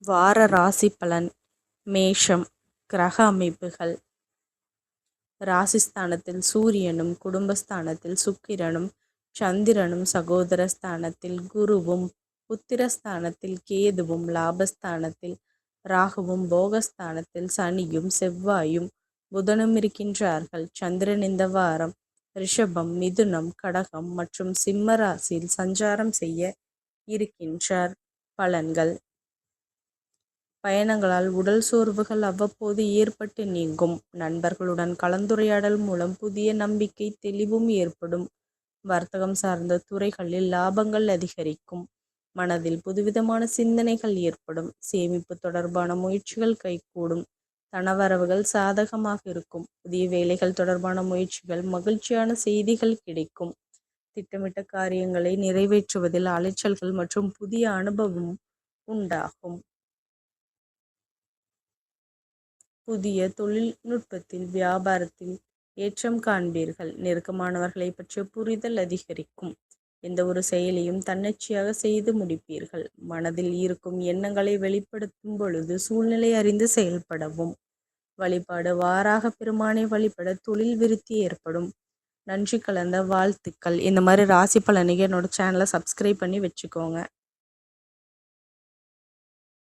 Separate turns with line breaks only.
வார ராசி பலன். மேஷம். கிரக அமைப்புகள். ராசிஸ்தானத்தில் சூரியனும், குடும்பஸ்தானத்தில் சுக்கிரனும், சந்திரனும், சகோதரஸ்தானத்தில் குருவும், புத்திரஸ்தானத்தில் கேதுவும், லாபஸ்தானத்தில் ராகுவும், போகஸ்தானத்தில் சனியும், செவ்வாயும், புதனும் இருக்கின்றார்கள். சந்திரன் இந்த வாரம் ரிஷபம், மிதுனம், கடகம் மற்றும் சிம்ம ராசியில் சஞ்சாரம் செய்ய இருக்கின்றார். பலன்கள். பயணங்களால் உடல் சோர்வுகள் அவ்வப்போது ஏற்பட்டு நீங்கும். நண்பர்களுடன் கலந்துரையாடல் மூலம் புதிய நம்பிக்கை, தெளிவும் ஏற்படும். வர்த்தகம் சார்ந்த துறைகளில் லாபங்கள் அதிகரிக்கும். மனதில் புதுவிதமான சிந்தனைகள் ஏற்படும். சேமிப்பு தொடர்பான முயற்சிகள் கைகூடும். தனவரவுகள் சாதகமாக இருக்கும். புதிய வேலைகள் தொடர்பான முயற்சிகள் மகிழ்ச்சியான செய்திகள் கிடைக்கும். திட்டமிட்ட காரியங்களை நிறைவேற்றுவதில் அலைச்சல்கள் மற்றும் புதிய அனுபவம் உண்டாகும். புதிய தொழில்நுட்பத்தில், வியாபாரத்தில் ஏற்றம் காண்பீர்கள். நெருக்கமானவர்களை பற்றிய புரிதல் அதிகரிக்கும். எந்த ஒரு செயலையும் தன்னெச்சையாக செய்து முடிப்பீர்கள். மனதில் இருக்கும் எண்ணங்களை வெளிப்படுத்தும் பொழுது சூழ்நிலை அறிந்து செயல்படவும். வழிபாடு. வாராக பெருமானை வழிபட தொழில் விருத்தி ஏற்படும். நன்றி கலந்த வாழ்த்துக்கள். இந்த மாதிரி ராசி பலனுக்கு என்னோட சேனலை சப்ஸ்கிரைப் பண்ணி வச்சுக்கோங்க.